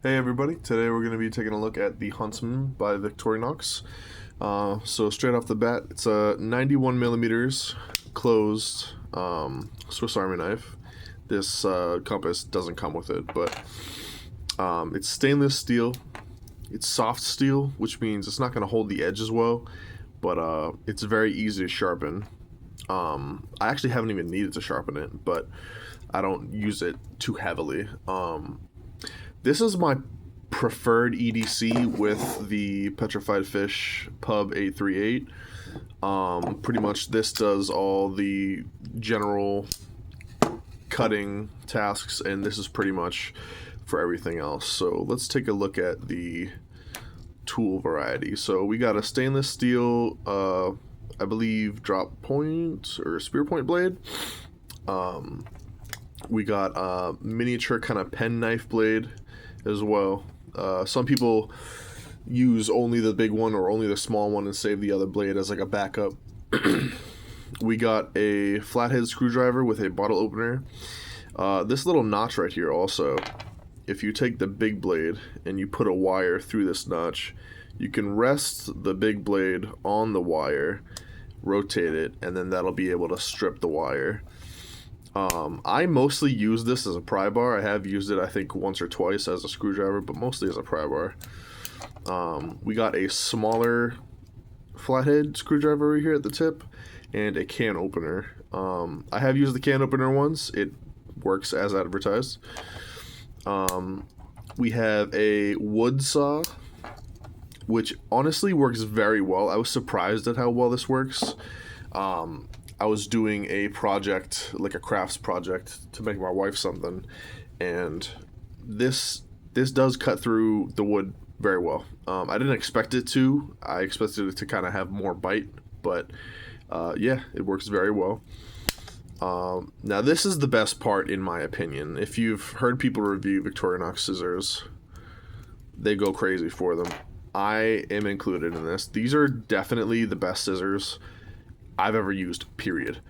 Hey everybody, today we're going to be taking a look at the Huntsman by Victorianox. So straight off the bat, it's a 91 millimeters closed Swiss Army knife. This compass doesn't come with it, but it's stainless steel. It's soft steel, which means it's not going to hold the edge as well, but it's very easy to sharpen. I actually haven't even needed to sharpen it, but I don't use it too heavily. This is my preferred EDC with the Petrified Fish Pub 838. Pretty much this does all the general cutting tasks, and this is pretty much for everything else. So let's take a look at the tool variety. So we got a stainless steel, I believe, drop point or spear point blade. We got a miniature kind of pen knife blade as well. Some people use only the big one or only the small one and save the other blade as like a backup. We got a flathead screwdriver with a bottle opener. This little notch right here also, if you take the big blade and you put a wire through this notch, you can rest the big blade on the wire, rotate it, and then that'll be able to strip the wire. I mostly use this as a pry bar. I have used it, I think, once or twice as a screwdriver, but mostly as a pry bar. We got a smaller flathead screwdriver right here at the tip and a can opener. I have used the can opener once. It works as advertised. We have a wood saw, which honestly works very well. I was surprised at how well this works. I was doing a project, like a crafts project, to make my wife something, and this does cut through the wood very well. I didn't expect it to. I expected it to kind of have more bite, but yeah, it works very well. Now this is the best part in my opinion. If you've heard people review Victorianox scissors, they go crazy for them. I am included in this. These are definitely the best scissors I've ever used, period.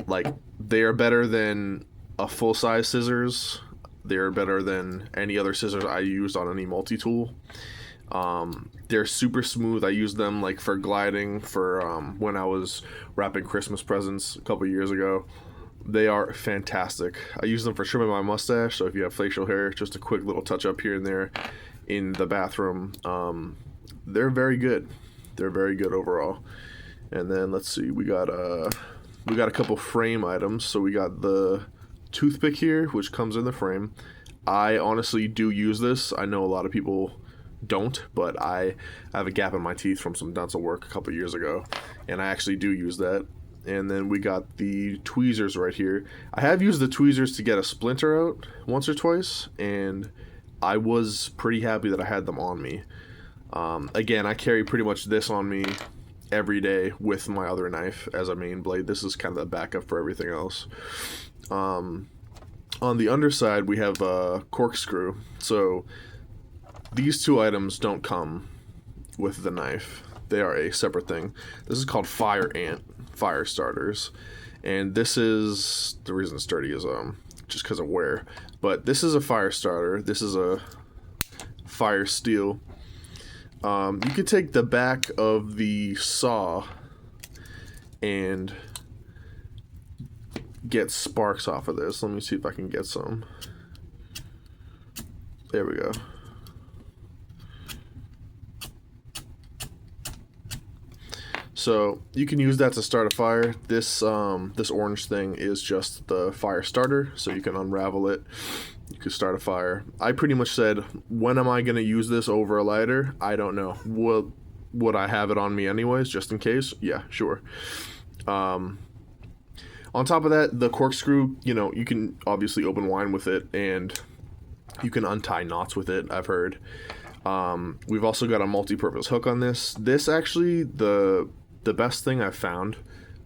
Like, they are better than a full-size scissors. They are better than any other scissors I used on any multi-tool. They're super smooth. I used them like for gliding for when I was wrapping Christmas presents a couple years ago. They are fantastic. I use them for trimming my mustache, so if you have facial hair, just a quick little touch-up here and there in the bathroom. They're very good. They're very good overall. And then let's see, we got a couple frame items. So we got the toothpick here, which comes in the frame. I honestly do use this. I know a lot of people don't, but I have a gap in my teeth from some dental work a couple years ago, and I actually do use that. And then we got the tweezers right here. I have used the tweezers to get a splinter out once or twice, and I was pretty happy that I had them on me. Again, I carry pretty much this on me every day with my other knife as a main blade. This is kind of the backup for everything else. On the underside, we have a corkscrew. So these two items don't come with the knife. They are a separate thing. This is called fire starters, and this is the reason it's dirty is just because of wear. But this is a fire starter. This is a fire steel. You could take the back of the saw and get sparks off of this. Let me see if I can get some. There we go. So you can use that to start a fire. This orange thing is just the fire starter, so you can unravel it. You could start a fire. I pretty much said, when am I going to use this over a lighter? I don't know. Would I have it on me anyways, just in case? Yeah, sure. On top of that, the corkscrew, you can obviously open wine with it, and you can untie knots with it, I've heard. We've also got a multi-purpose hook on this. This actually, the best thing I've found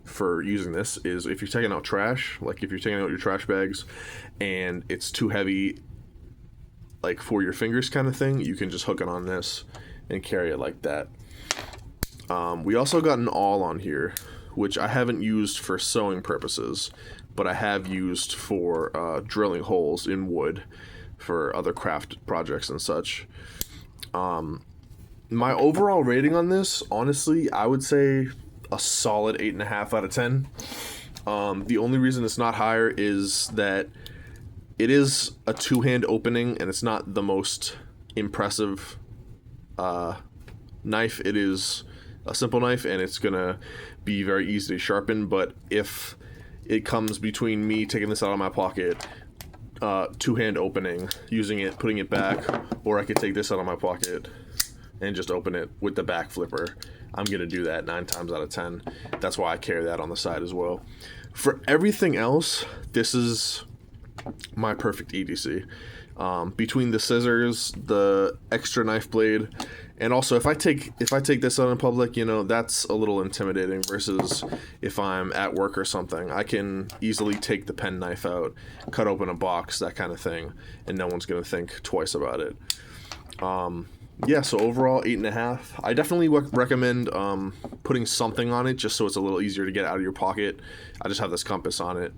for using this is if you're taking out trash, like if you're taking out your trash bags and it's too heavy, like for your fingers kind of thing, you can just hook it on this and carry it like that. We also got an awl on here, which I haven't used for sewing purposes, but I have used for drilling holes in wood. for other craft projects and such. My overall rating on this, honestly, I would say a solid 8.5 out of 10. The only reason it's not higher is that it is a two-hand opening, and it's not the most impressive knife. It is a simple knife, and it's gonna be very easy to sharpen. But if it comes between me taking this out of my pocket, two-hand opening, using it, putting it back, or I could take this out of my pocket and just open it with the back flipper, I'm gonna do that 9 times out of 10. That's why I carry that on the side as well. For everything else, this is my perfect EDC. Between the scissors, the extra knife blade, and also if I take this out in public, you know, that's a little intimidating versus if I'm at work or something. I can easily take the pen knife out, cut open a box, that kind of thing, and no one's gonna think twice about it. Yeah, so overall 8.5. I definitely recommend putting something on it just so it's a little easier to get out of your pocket. I just have this compass on it.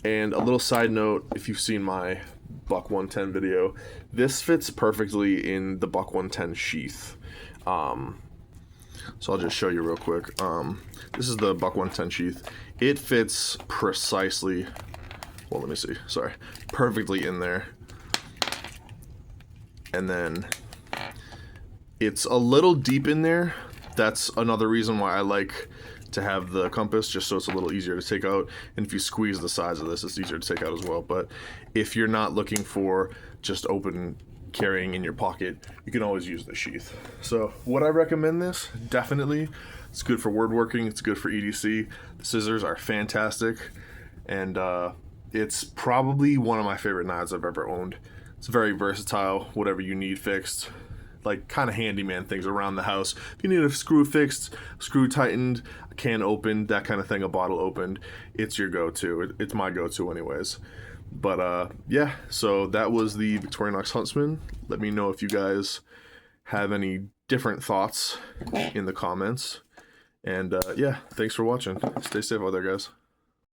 And a little side note, if you've seen my Buck 110 video, this fits perfectly in the Buck 110 sheath. So I'll just show you real quick. This is the Buck 110 sheath. It fits precisely, well, let me see, sorry, perfectly in there. And then it's a little deep in there. That's another reason why I like to have the compass, just so it's a little easier to take out. And if you squeeze the sides of this, it's easier to take out as well. But if you're not looking for just open carrying in your pocket, you can always use the sheath. So would I recommend this? Definitely. It's good for woodworking. It's good for EDC. The scissors are fantastic. And it's probably one of my favorite knives I've ever owned. It's very versatile, whatever you need fixed. Like kind of handyman things around the house. If you need a screw fixed, screw tightened, a can opened, that kind of thing, a bottle opened, it's your go-to. It's my go-to anyways. But yeah, so that was the Victorianox Huntsman. Let me know if you guys have any different thoughts in the comments. And yeah, thanks for watching. Stay safe out there, guys.